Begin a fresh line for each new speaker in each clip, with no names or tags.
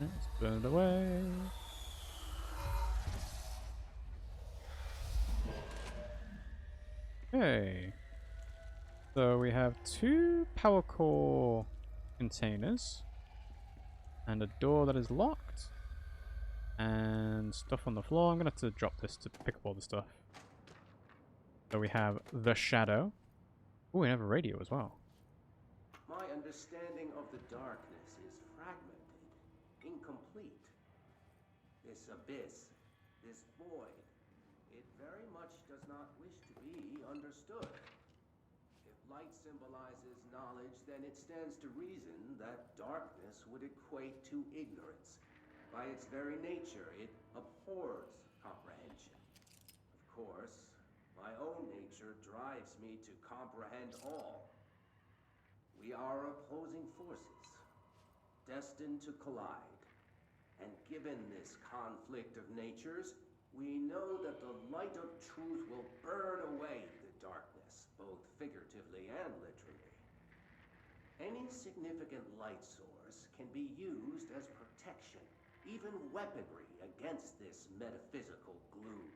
Let's burn it away. Okay. So we have 2 power core containers. And a door that is locked. And stuff on the floor. I'm going to have to drop this to pick up all the stuff. So we have the shadow. Oh, we have a radio as well.
My understanding of the darkness is fragmented, incomplete. This abyss, this void, it very much does not wish to be understood. If light symbolizes knowledge, then it stands to reason that darkness would equate to ignorance. By its very nature, it abhors comprehension. Of course, my own nature drives me to comprehend all. We are opposing forces, destined to collide. And given this conflict of natures, we know that the light of truth will burn away the darkness, both figuratively and literally. Any significant light source can be used as protection, even weaponry against this metaphysical gloom.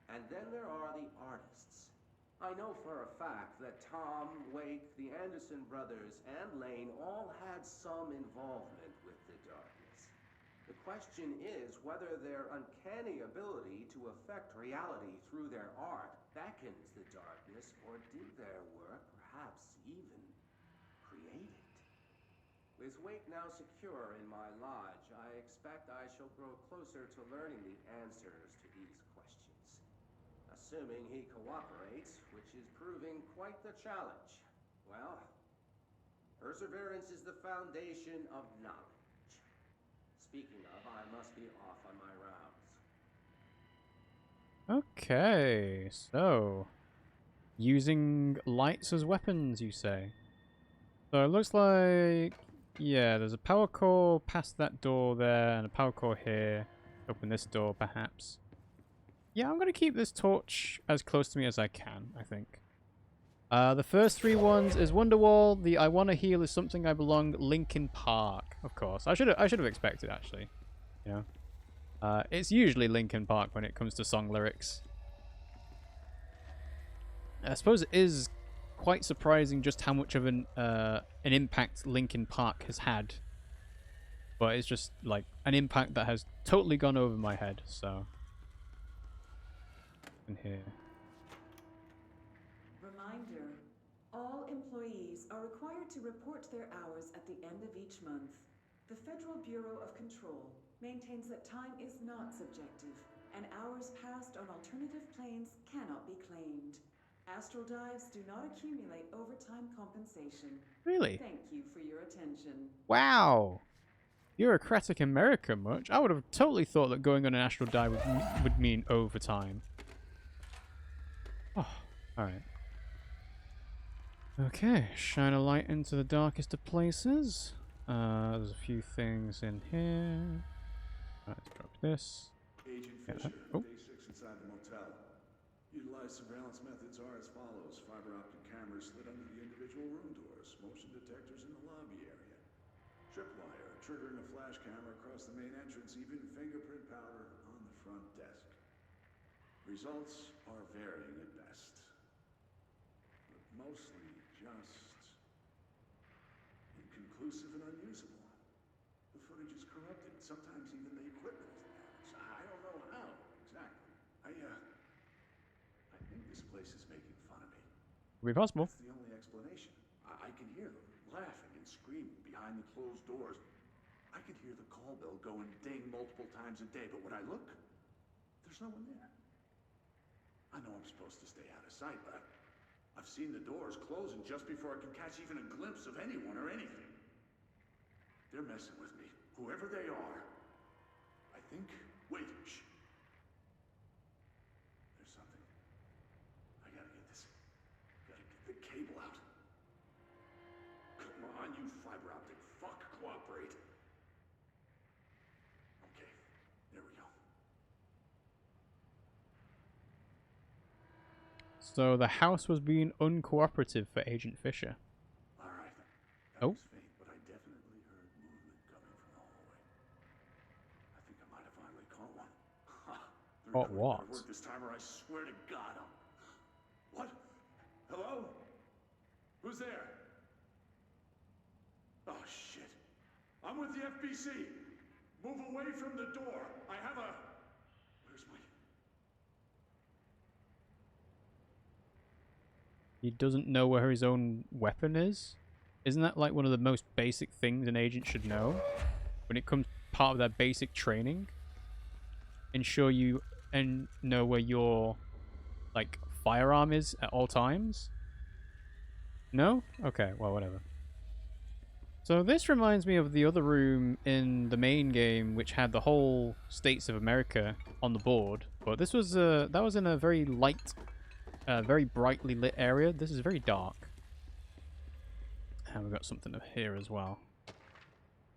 And then there are the artists. I know for a fact that Tom, Wake, the Anderson brothers, and Lane all had some involvement with the darkness. The question is whether their uncanny ability to affect reality through their art beckons the darkness, or did their work perhaps even create it? With Wake now secure in my lodge, I expect I shall grow closer to learning the answers to these questions. Assuming he cooperates, which is proving quite the challenge. Well, perseverance is the foundation of knowledge. Speaking of, I must be off on my rounds.
Okay, so using lights as weapons, you say? So it looks like, yeah, there's a power core past that door there, and a power core here. Open this door, perhaps. Yeah, I'm going to keep this torch as close to me as I can, I think. The first 3 ones is Wonderwall. The I Wanna Heal is Something I Belong, Linkin Park, of course. I should have expected, actually. You know? It's usually Linkin Park when it comes to song lyrics. I suppose it is quite surprising just how much of an impact Linkin Park has had. But it's just, like, an impact that has totally gone over my head, so... in here.
Reminder, all employees are required to report their hours at the end of each month. The Federal Bureau of Control maintains that time is not subjective, and hours passed on alternative planes cannot be claimed. Astral dives do not accumulate overtime compensation.
Really?
Thank you for your attention.
Wow! Bureaucratic America much? I would have totally thought that going on an astral dive would mean overtime. Oh, alright. Okay, shine a light into the darkest of places. There's a few things in here. Let's drop this.
Agent Fisher, day 6 inside the motel. Utilized surveillance methods are as follows. Fiber optic cameras slid under the individual room doors. Motion detectors in the lobby area. Tripwire, triggering a flash camera across the main entrance. Even fingerprint powder on the front desk. Results are varying at best. But mostly just inconclusive and unusable. The footage is corrupted. Sometimes even the equipment is damaged. I don't know how exactly. I think this place is making fun of me.
Could be possible.
That's the only explanation. I can hear them laughing and screaming behind the closed doors. I could hear the call bell go and ding multiple times a day, but when I look, there's no one there. I know I'm supposed to stay out of sight, but I've seen the doors closing just before I can catch even a glimpse of anyone or anything. They're messing with me, whoever they are. I think... Wait, shh. There's something. I gotta get this. Gotta get the cable out. Come on, you fiber optic fuck, cooperate. Okay, there we go.
So the house was being uncooperative for Agent Fisher.
All right. That
Oh.
was faint, but I definitely heard movement coming from the hallway.
What,
Better
what?
work this time or I swear to God I'll... What? Hello? Who's there? Oh, shit. I'm with the FBC. Move away from the door. I have a... Where's my...
He doesn't know where his own weapon is? Isn't that like one of the most basic things an agent should know? When it comes part of their basic training? Ensure you know where your like firearm is at all times? No? Okay, well, whatever. So this reminds me of the other room in the main game, which had the whole states of America on the board. But this was that was in a very light, very brightly lit area. This is very dark. And we've got something up here as well.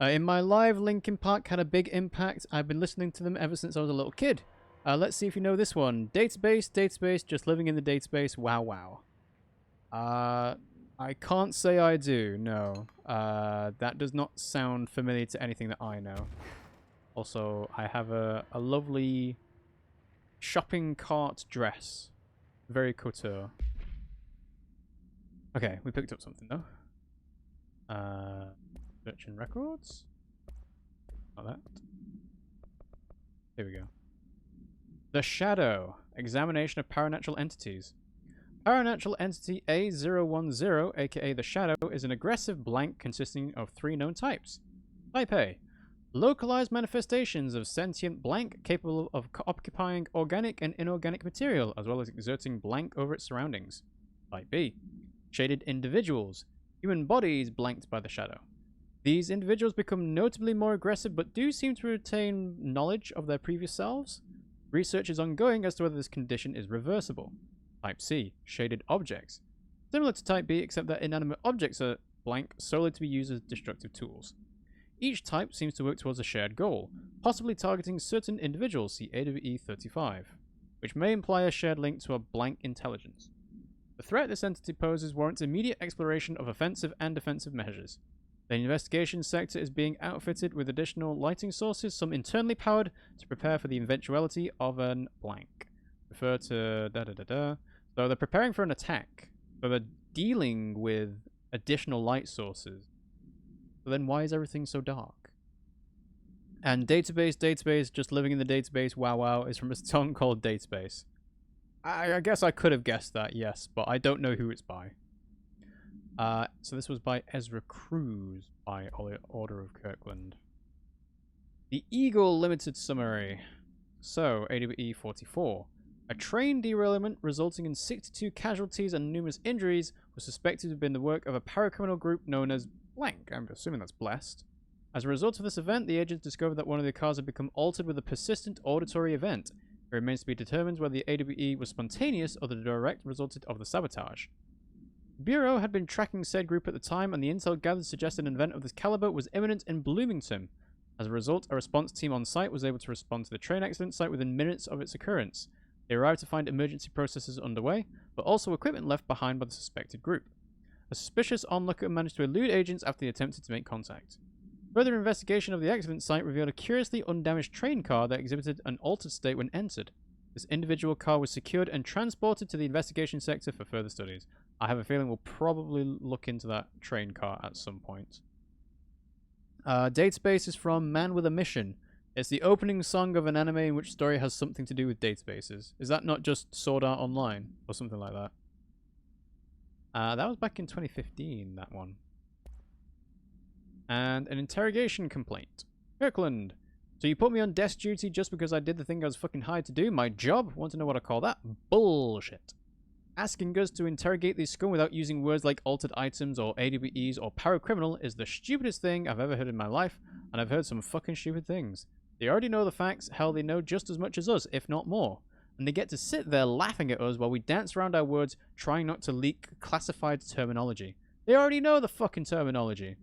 In my live, Linkin Park had a big impact. I've been listening to them ever since I was a little kid. Let's see if you know this one. Database, just living in the database. Wow, wow. I can't say I do, no. That does not sound familiar to anything that I know. Also, I have a lovely shopping cart dress. Very couture. Okay, we picked up something though. Search and records. Not that. Here we go. The Shadow. Examination of paranatural entities. Paranatural entity A010, aka the Shadow, is an aggressive blank consisting of 3 known types. Type A. Localized manifestations of sentient blank capable of occupying organic and inorganic material, as well as exerting blank over its surroundings. Type B. Shaded individuals. Human bodies blanked by the Shadow. These individuals become notably more aggressive but do seem to retain knowledge of their previous selves. Research is ongoing as to whether this condition is reversible. Type C. Shaded objects. Similar to Type B, except that inanimate objects are blank solely to be used as destructive tools. Each type seems to work towards a shared goal, possibly targeting certain individuals, see AWE 35, which may imply a shared link to a blank intelligence. The threat this entity poses warrants immediate exploration of offensive and defensive measures. The investigation sector is being outfitted with additional lighting sources, some internally powered, to prepare for the eventuality of an blank. Refer to da-da-da-da. So they're preparing for an attack. So they're dealing with additional light sources. So then why is everything so dark? And database, just living in the database, wow wow, is from a song called Database. I guess I could have guessed that, yes, but I don't know who it's by. So this was by Ezra Cruz by Order of Kirkland. The Eagle Limited Summary. So, AWE 44. A train derailment resulting in 62 casualties and numerous injuries was suspected to have been the work of a paracriminal group known as blank. I'm assuming that's Blessed. As a result of this event, the agents discovered that one of the cars had become altered with a persistent auditory event. It remains to be determined whether the AWE was spontaneous or the direct result of the sabotage. The Bureau had been tracking said group at the time, and the intel gathered suggested an event of this caliber was imminent in Bloomington. As a result, a response team on site was able to respond to the train accident site within minutes of its occurrence. They arrived to find emergency processes underway, but also equipment left behind by the suspected group. A suspicious onlooker managed to elude agents after they attempted to make contact. Further investigation of the accident site revealed a curiously undamaged train car that exhibited an altered state when entered. This individual car was secured and transported to the investigation sector for further studies. I have a feeling we'll probably look into that train car at some point. Database is from Man with a Mission. It's the opening song of an anime in which story has something to do with databases. Is that not just Sword Art Online or something like that? That was back in 2015, that one. And an interrogation complaint. Kirkland. So you put me on desk duty just because I did the thing I was fucking hired to do? My job? Want to know what I call that? Bullshit. Asking us to interrogate these scum without using words like altered items or AWEs or paracriminal is the stupidest thing I've ever heard in my life, and I've heard some fucking stupid things. They already know the facts, hell they know just as much as us, if not more. And they get to sit there laughing at us while we dance around our words trying not to leak classified terminology. They already know the fucking terminology.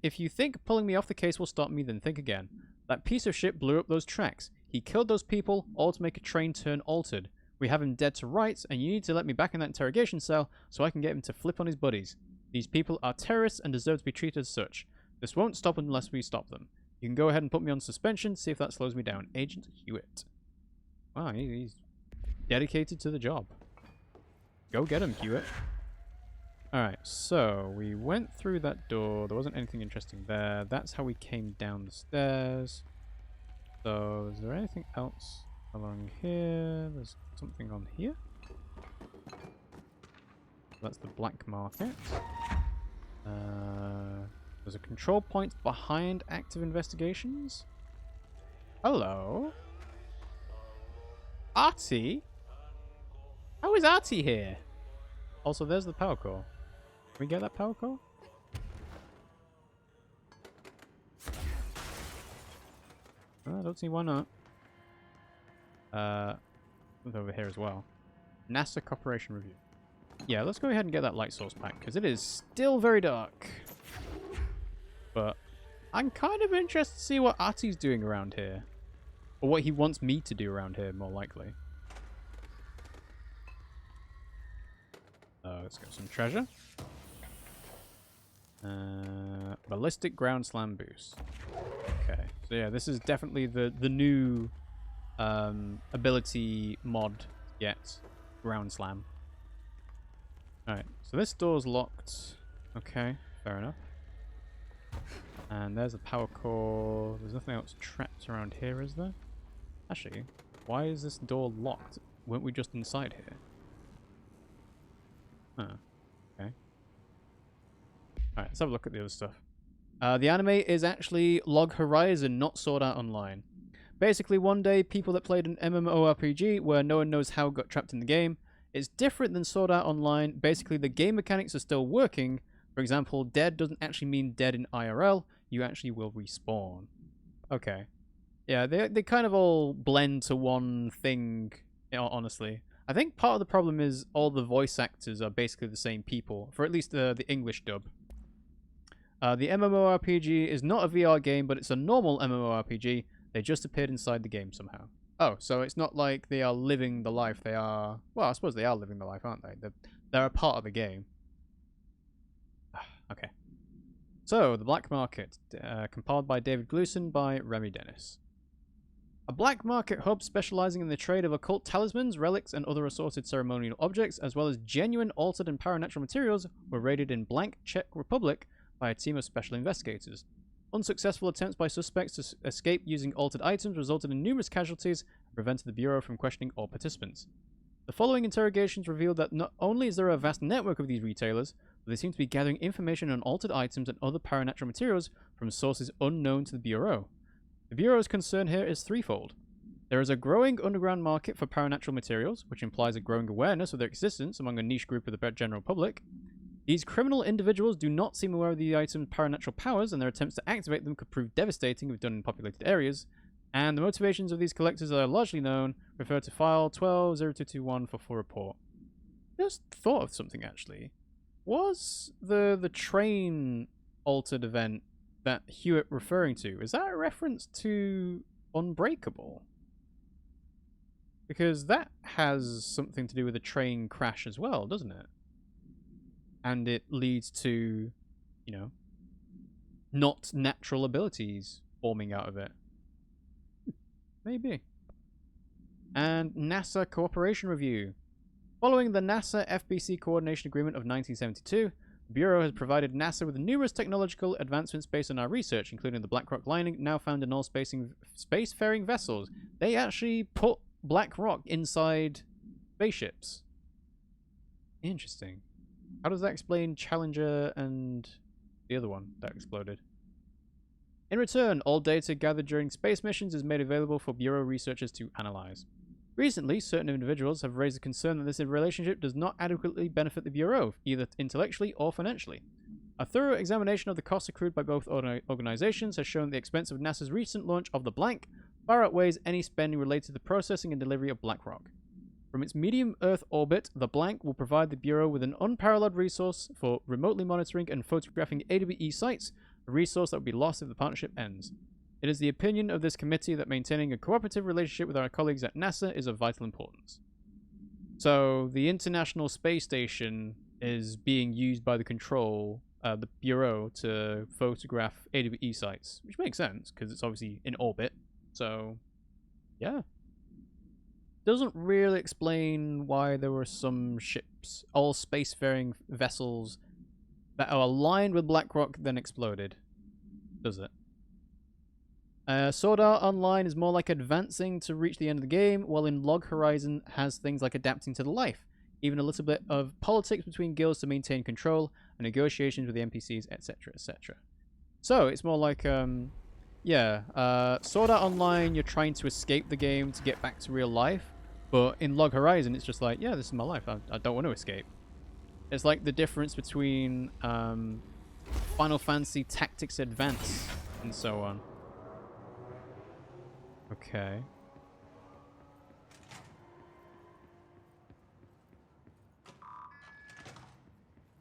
If you think pulling me off the case will stop me, then think again. That piece of shit blew up those tracks. He killed those people, all to make a train turn altered. We have him dead to rights, and you need to let me back in that interrogation cell so I can get him to flip on his buddies. These people are terrorists and deserve to be treated as such. This won't stop unless we stop them. You can go ahead and put me on suspension, see if that slows me down. Agent Hewitt. Wow, he's dedicated to the job. Go get him, Hewitt. Alright, so we went through that door. There wasn't anything interesting there. That's how we came down the stairs. So, is there anything else along here? There's something on here. That's the black market. There's a control point behind active investigations. Hello? Artie? How is Artie here? Also, there's the power core. Can we get that power core? I don't see why not. It's over here as well. NASA Corporation Review. Yeah, let's go ahead and get that light source back, because it is still very dark. But I'm kind of interested to see what Artie's doing around here. Or what he wants me to do around here, more likely. Let's get some treasure. Ballistic ground slam boost. Okay, so yeah, this is definitely the new ability mod yet. Ground slam. Alright, so this door's locked. Okay, fair enough. And there's a power core. There's nothing else trapped around here, is there? Actually, why is this door locked? Weren't we just inside here? Huh. Okay. Alright, let's have a look at the other stuff. The anime is actually Log Horizon, not Sword Art Online. Basically, one day, people that played an MMORPG where no one knows how got trapped in the game. It's different than Sword Art Online. Basically, the game mechanics are still working. For example, dead doesn't actually mean dead in IRL. You actually will respawn. Okay. Yeah, they kind of all blend to one thing, honestly. I think part of the problem is all the voice actors are basically the same people, for at least the English dub. The MMORPG is not a VR game, but it's a normal MMORPG. They just appeared inside the game somehow. Oh, so it's not like they are living the life. They are... Well, I suppose they are living the life, aren't they? They're a part of the game. Okay. So, the Black Market, compiled by David Gleason by Remy Dennis. A black market hub specializing in the trade of occult talismans, relics, and other assorted ceremonial objects, as well as genuine, altered, and paranatural materials, were raided in Blank, Czech Republic by a team of special investigators. Unsuccessful attempts by suspects to escape using altered items resulted in numerous casualties and prevented the Bureau from questioning all participants. The following interrogations revealed that not only is there a vast network of these retailers, but they seem to be gathering information on altered items and other paranatural materials from sources unknown to the Bureau. The Bureau's concern here is threefold. There is a growing underground market for paranatural materials, which implies a growing awareness of their existence among a niche group of the general public. These criminal individuals do not seem aware of the item's paranatural powers, and their attempts to activate them could prove devastating if done in populated areas. And the motivations of these collectors are largely known. Refer to file 120221 for full report. Just thought of something, actually. Was the train altered event that Hewitt referring to, is that a reference to Unbreakable? Because that has something to do with a train crash as well, doesn't it? And it leads to, you know, not natural abilities forming out of it. Maybe. And NASA Cooperation Review. Following the NASA FBC Coordination Agreement of 1972, the Bureau has provided NASA with numerous technological advancements based on our research, including the black rock lining now found in all spacefaring vessels. They actually put black rock inside spaceships. Interesting. How does that explain Challenger and the other one that exploded? In return, all data gathered during space missions is made available for Bureau researchers to analyze. Recently, certain individuals have raised the concern that this relationship does not adequately benefit the Bureau, either intellectually or financially. A thorough examination of the costs accrued by both organizations has shown the expense of NASA's recent launch of the Blank far outweighs any spending related to the processing and delivery of black rock. From its medium Earth orbit, the Blank will provide the Bureau with an unparalleled resource for remotely monitoring and photographing AWE sites, a resource that would be lost if the partnership ends. It is the opinion of this committee that maintaining a cooperative relationship with our colleagues at NASA is of vital importance. So, the International Space Station is being used by the the Bureau to photograph AWE sites, which makes sense, because it's obviously in orbit. So, yeah. doesn't really explain why there were some ships, all spacefaring vessels, that are aligned with Blackrock then exploded, does it? Sword Art Online is more like advancing to reach the end of the game, while in Log Horizon has things like adapting to the life, even a little bit of politics between guilds to maintain control, and negotiations with the NPCs, etc., etc. So, it's more like, Sword Art Online, you're trying to escape the game to get back to real life, but in Log Horizon, it's just like, yeah, this is my life, I don't want to escape. It's like the difference between Final Fantasy Tactics Advance and so on. Okay.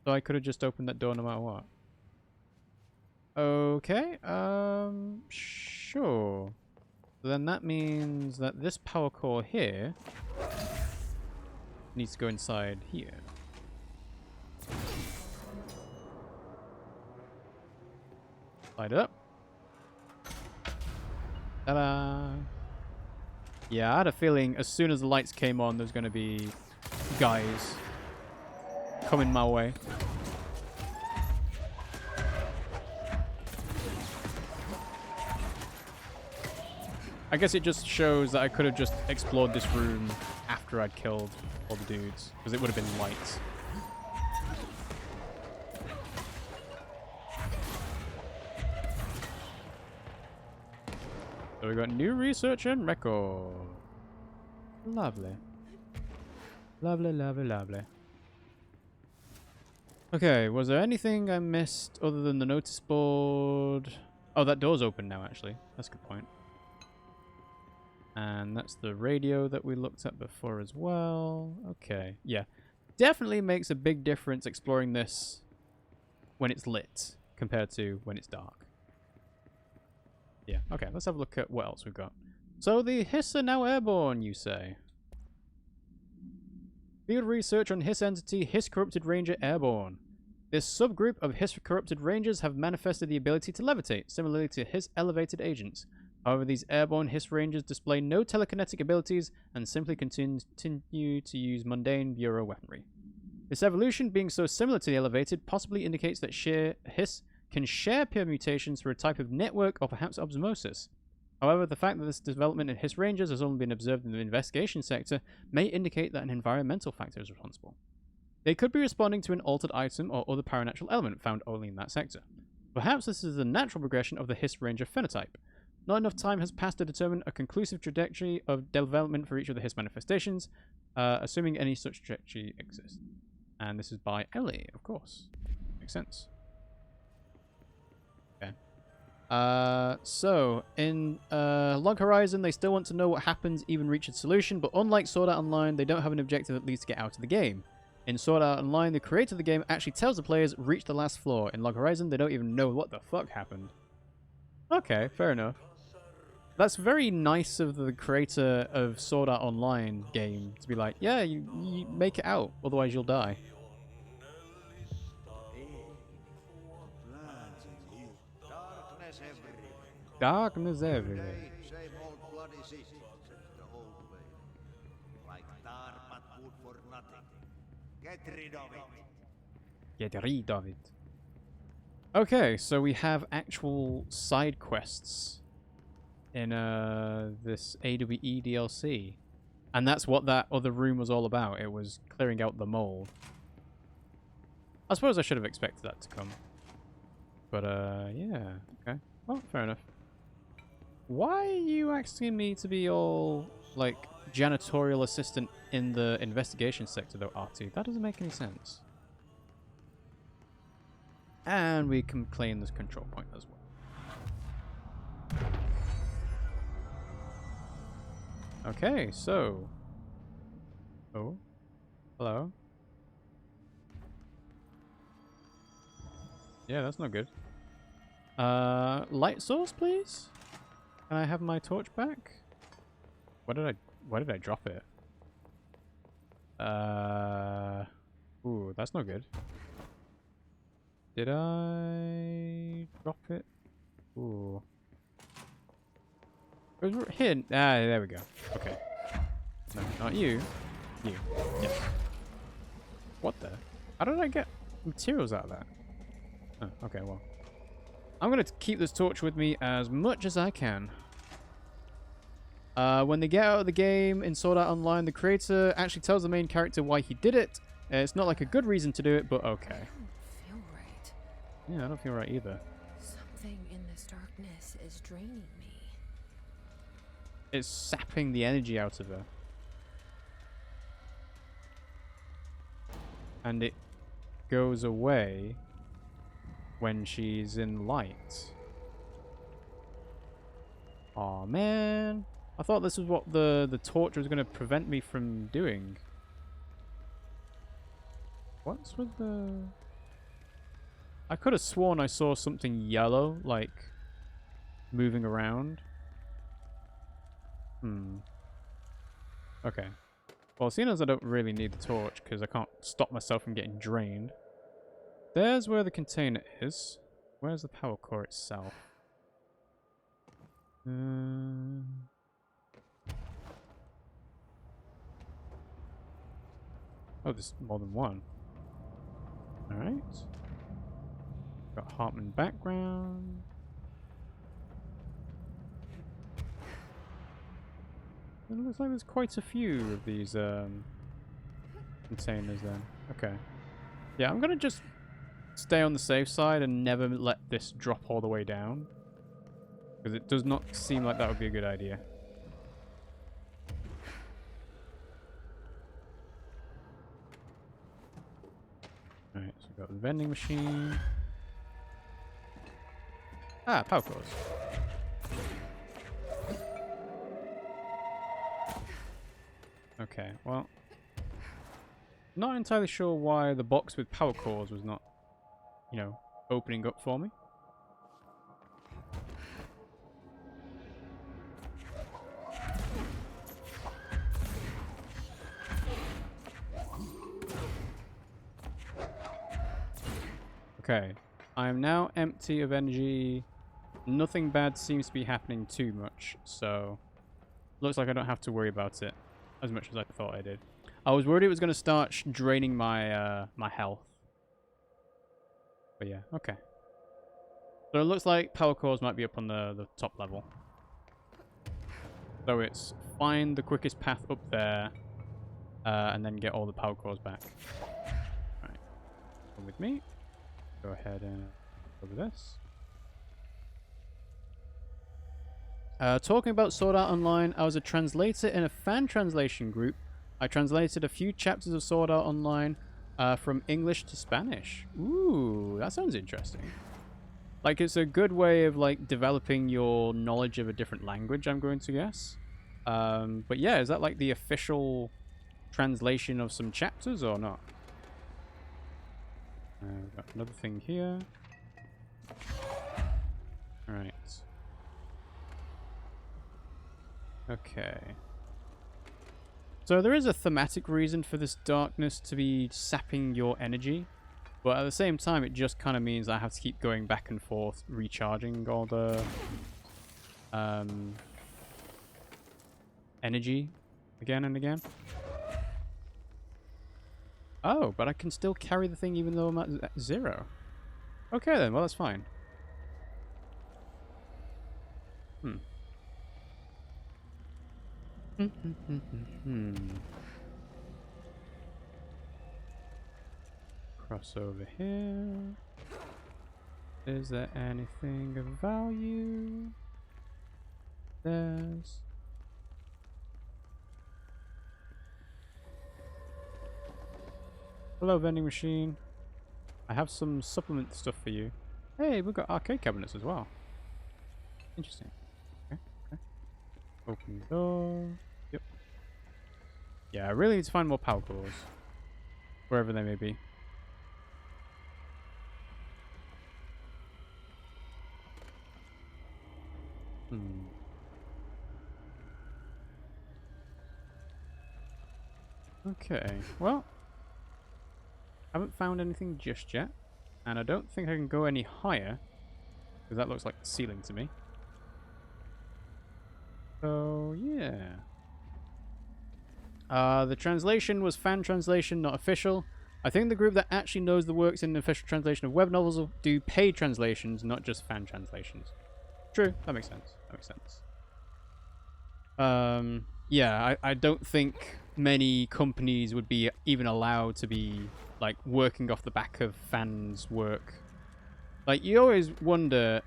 So I could have just opened that door no matter what. Okay, sure. Then that means that this power core here needs to go inside here. Light it up. Ta-da! Yeah, I had a feeling as soon as the lights came on, there's going to be guys coming my way. I guess it just shows that I could have just explored this room after I'd killed all the dudes, because it would have been lights. So we got new research and record. Lovely. Lovely, lovely, lovely. Okay, was there anything I missed other than the notice board? Oh, that door's open now, actually. That's a good point. And that's the radio that we looked at before as well. Okay, yeah. Definitely makes a big difference exploring this when it's lit compared to when it's dark. Yeah, okay, let's have a look at what else we've got. So the Hiss are now airborne, you say? Field research on Hiss entity Hiss Corrupted Ranger airborne. This subgroup of Hiss Corrupted Rangers have manifested the ability to levitate, similarly to Hiss elevated agents. However, these airborne Hiss Rangers display no telekinetic abilities and simply continue to use mundane Bureau weaponry. This evolution, being so similar to the elevated, possibly indicates that Hiss can share permutations through a type of network or perhaps osmosis. However, the fact that this development in Hiss Rangers has only been observed in the investigation sector may indicate that an environmental factor is responsible. They could be responding to an altered item or other paranatural element found only in that sector. Perhaps this is the natural progression of the Hiss Ranger phenotype. Not enough time has passed to determine a conclusive trajectory of development for each of the Hiss manifestations, assuming any such trajectory exists. And this is by Ellie, of course. Makes sense. Okay. So, in Log Horizon, they still want to know what happens, even reach a solution, but unlike Sword Art Online, they don't have an objective that leads to get out of the game. In Sword Art Online, the creator of the game actually tells the players, reach the last floor. In Log Horizon, they don't even know what the fuck happened. Okay, fair enough. That's very nice of the creator of Sword Art Online game to be like, yeah, you make it out, otherwise you'll die. Darkness everywhere.
Same old bloody system, said the old way. Like tar but good for nothing. Get rid of it.
Get rid of it. Okay, so we have actual side quests in this AWE DLC. And that's what that other room was all about. It was clearing out the mold. I suppose I should have expected that to come. But yeah, okay. Well, fair enough. Why are you asking me to be all, like, janitorial assistant in the investigation sector, though, Artie? That doesn't make any sense. And we can claim this control point as well. Okay, so... Oh. Hello. Yeah, that's not good. Light source, please? Can I have my torch back? Why did I drop it? Ooh, that's not good. Did I drop it? Ooh. It was here. Ah, there we go. Okay. No, not you. You. Yeah. What the? How did I get materials out of that? Oh, okay, well. I'm going to keep this torch with me as much as I can. When they get out of the game in Sword Art Online, the creator actually tells the main character why he did it. It's not like a good reason to do it, but okay.
I don't feel right.
Yeah, I don't feel right either.
Something in this darkness is draining me.
It's sapping the energy out of her. And it goes away when she's in light. Aw, man. I thought this was what the torch was going to prevent me from doing. What's with the... I could have sworn I saw something yellow, like, moving around. Okay. Well, seeing as I don't really need the torch, because I can't stop myself from getting drained. There's where the container is. Where's the power core itself? Oh, there's more than one. Alright. Got Hartman background. It looks like there's quite a few of these containers then. Okay. Yeah, I'm gonna just stay on the safe side and never let this drop all the way down. Because it does not seem like that would be a good idea. Alright, so we've got the vending machine. Ah, power cores. Okay, well, not entirely sure why the box with power cores was not, you know, opening up for me. Okay, I am now empty of energy. Nothing bad seems to be happening too much, so looks like I don't have to worry about it as much as I thought I did. I was worried it was going to start draining my my health. But yeah, okay. So it looks like power cores might be up on the top level. So it's find the quickest path up there, and then get all the power cores back. Right, come with me. Go ahead and over this. Talking about Sword Art Online, I was a translator in a fan translation group. I translated a few chapters of Sword Art Online from English to Spanish. Ooh, that sounds interesting. Like, it's a good way of, like, developing your knowledge of a different language, I'm going to guess. But yeah, is that, like, the official translation of some chapters or not? We've got another thing here. Alright. Okay. So there is a thematic reason for this darkness to be sapping your energy, but at the same time it just kind of means I have to keep going back and forth, recharging all the energy again and again. Oh, but I can still carry the thing even though I'm at 0. Okay then, well that's fine. Cross over here. Is there anything of value? There's... Hello, vending machine. I have some supplement stuff for you. Hey, we've got arcade cabinets as well. Interesting. Okay, okay. Open the door. Yep. Yeah, I really need to find more power cores. Wherever they may be. Okay, well, haven't found anything just yet, and I don't think I can go any higher, because that looks like the ceiling to me. So, yeah. The translation was fan translation, not official. I think the group that actually knows the works in the official translation of web novels will do paid translations, not just fan translations. True, that makes sense. That makes sense. Yeah, I don't think many companies would be even allowed to be like working off the back of fans' work. Like, you always wonder,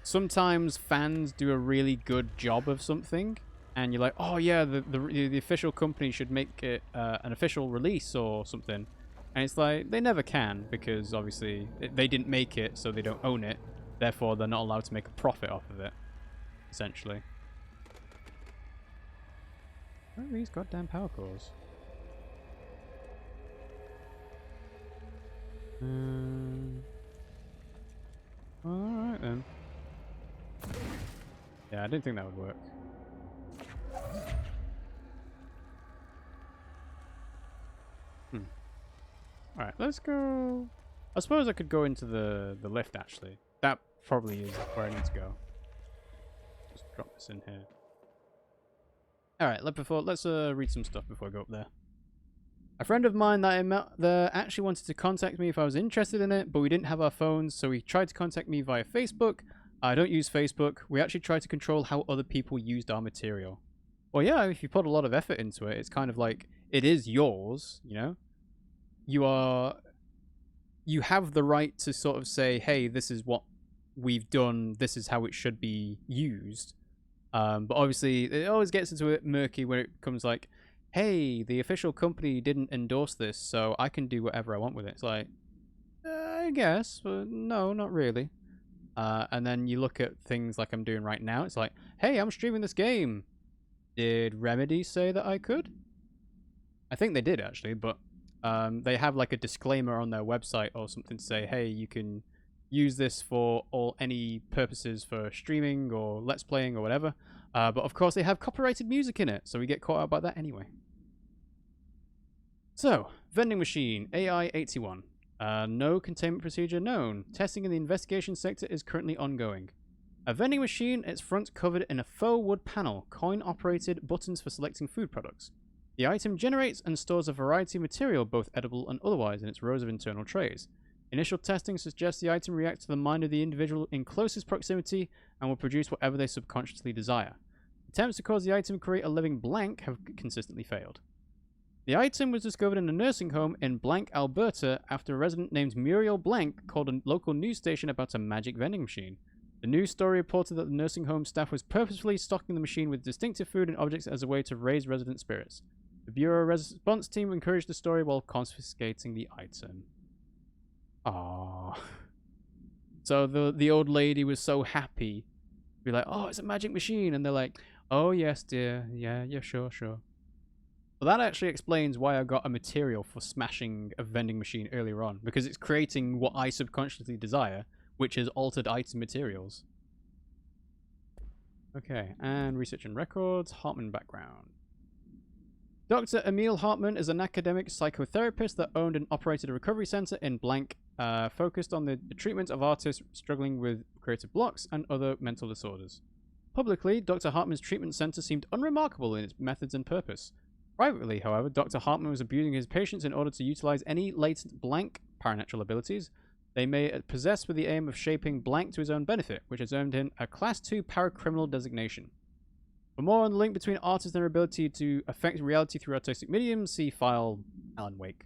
sometimes fans do a really good job of something, and you're like, oh yeah, the official company should make it an official release or something. And it's like, they never can, because obviously they didn't make it, so they don't own it. Therefore, they're not allowed to make a profit off of it, essentially. Where are these goddamn power cores? Alright then. Yeah, I didn't think that would work. Alright, let's go. I suppose I could go into the lift, actually. That probably is where I need to go. Just drop this in here. Alright, let's read some stuff before I go up there. A friend of mine that I met there actually wanted to contact me if I was interested in it, but we didn't have our phones, so he tried to contact me via Facebook. I don't use Facebook. We actually tried to control how other people used our material. Well, yeah, if you put a lot of effort into it, it's kind of like, it is yours, you know? You have the right to sort of say, hey, this is what we've done, this is how it should be used. But obviously, it always gets into it murky when it becomes like, hey, the official company didn't endorse this, so I can do whatever I want with it. It's like, I guess, but no, not really. And then you look at things like I'm doing right now. It's like, hey, I'm streaming this game. Did Remedy say that I could? I think they did, actually, but they have like a disclaimer on their website or something to say, hey, you can use this for any purposes for streaming or let's playing or whatever. But of course they have copyrighted music in it, so we get caught out by that anyway. So, Vending Machine AI 81. No containment procedure known. Testing in the investigation sector is currently ongoing. A vending machine, its front covered in a faux wood panel, coin-operated buttons for selecting food products. The item generates and stores a variety of material, both edible and otherwise, in its rows of internal trays. Initial testing suggests the item reacts to the mind of the individual in closest proximity and will produce whatever they subconsciously desire. Attempts to cause the item create a living blank have consistently failed. The item was discovered in a nursing home in Blank, Alberta, after a resident named Muriel Blank called a local news station about a magic vending machine. The news story reported that the nursing home staff was purposefully stocking the machine with distinctive food and objects as a way to raise resident spirits. The Bureau response team encouraged the story while confiscating the item. Aww. So the old lady was so happy. Be like, oh, it's a magic machine. And they're like, oh, yes, dear. Yeah, sure. Well, that actually explains why I got a material for smashing a vending machine earlier on. Because it's creating what I subconsciously desire, which is altered item materials. Okay, and research and records. Hartman background. Dr. Emil Hartman is an academic psychotherapist that owned and operated a recovery center in Blank, focused on the treatment of artists struggling with creative blocks and other mental disorders. Publicly, Dr. Hartman's treatment center seemed unremarkable in its methods and purpose. Privately, however, Dr. Hartman was abusing his patients in order to utilize any latent Blank paranatural abilities they may possess with the aim of shaping Blank to his own benefit, which has earned him a Class 2 paracriminal designation. For more on the link between artists and their ability to affect reality through artistic mediums, see file Alan Wake.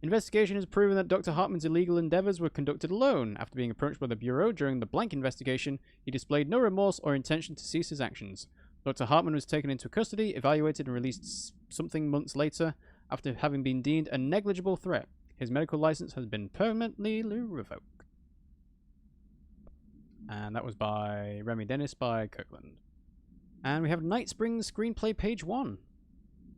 Investigation has proven that Dr. Hartman's illegal endeavors were conducted alone. After being approached by the Bureau during the Blank investigation, he displayed no remorse or intention to cease his actions. Dr. Hartman was taken into custody, evaluated, and released something months later after having been deemed a negligible threat. His medical license has been permanently revoked. And that was by Remy Dennis by Kirkland. And we have Nightspring Screenplay page 1.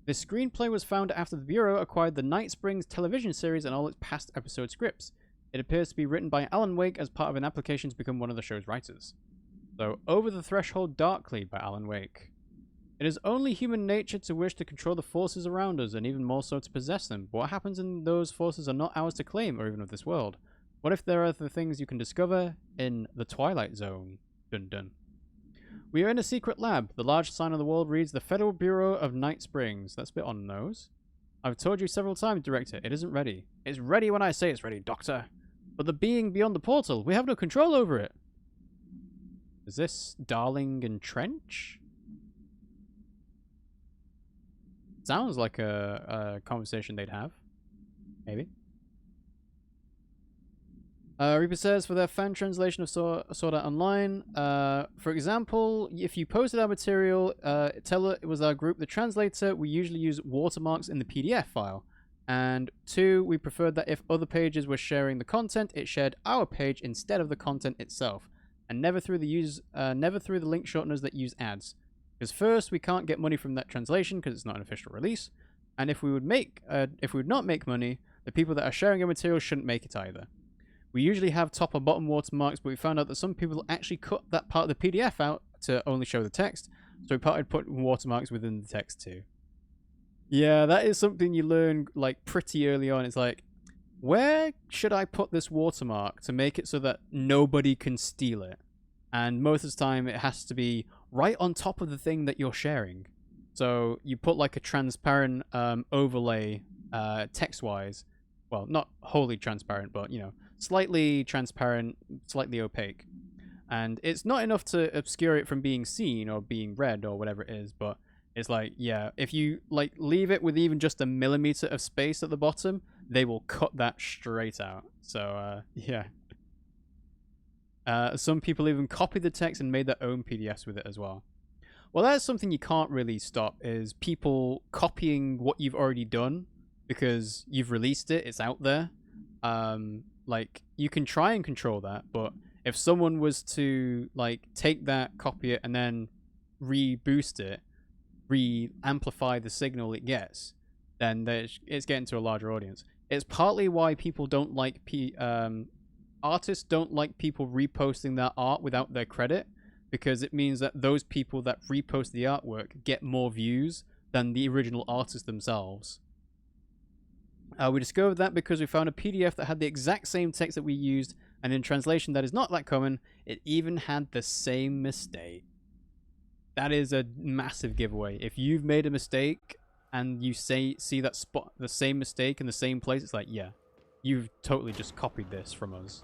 This screenplay was found after the Bureau acquired the Nightspring television series and all its past episode scripts. It appears to be written by Alan Wake as part of an application to become one of the show's writers. So, Over the Threshold Darkly by Alan Wake. It is only human nature to wish to control the forces around us, and even more so to possess them. But what happens when those forces are not ours to claim, or even of this world? What if there are the things you can discover in the Twilight Zone? Dun dun. We are in a secret lab. The large sign on the wall reads the Federal Bureau of Night Springs. That's a bit on the nose. I've told you several times, Director. It isn't ready. It's ready when I say it's ready, Doctor. But the being beyond the portal, we have no control over it. Is this Darling and Trench? Sounds like a conversation they'd have. Maybe. Reaper says, for their fan translation of Sword Art Online, for example, if you posted our material, tell it was our group, the translator, we usually use watermarks in the PDF file. And 2, we preferred that if other pages were sharing the content, it shared our page instead of the content itself. And never through the link shorteners that use ads. Because first, we can't get money from that translation because it's not an official release. And if we would not make money, the people that are sharing our material shouldn't make it either. We usually have top or bottom watermarks, but we found out that some people actually cut that part of the PDF out to only show the text, so we started putting watermarks within the text too. Yeah, that is something you learn like pretty early on. It's like, where should I put this watermark to make it so that nobody can steal it? And most of the time it has to be right on top of the thing that you're sharing. So you put like a transparent overlay text-wise. Well, not wholly transparent, but you know, slightly transparent, slightly opaque. And it's not enough to obscure it from being seen or being read or whatever it is, but it's like, yeah, if you like leave it with even just a millimeter of space at the bottom, they will cut that straight out. So, yeah. Some people even copied the text and made their own PDFs with it as well. Well, that's something you can't really stop, is people copying what you've already done because you've released it, it's out there. Like, you can try and control that, but if someone was to, like, take that, copy it, and then reboost it, re-amplify the signal it gets, then it's getting to a larger audience. It's partly why people don't like artists don't like people reposting their art without their credit, because it means that those people that repost the artwork get more views than the original artists themselves. We discovered that because we found a PDF that had the exact same text that we used, and in translation that is not that common, it even had the same mistake. That is a massive giveaway. If you've made a mistake and you see that spot, the same mistake in the same place, it's like, yeah, you've totally just copied this from us.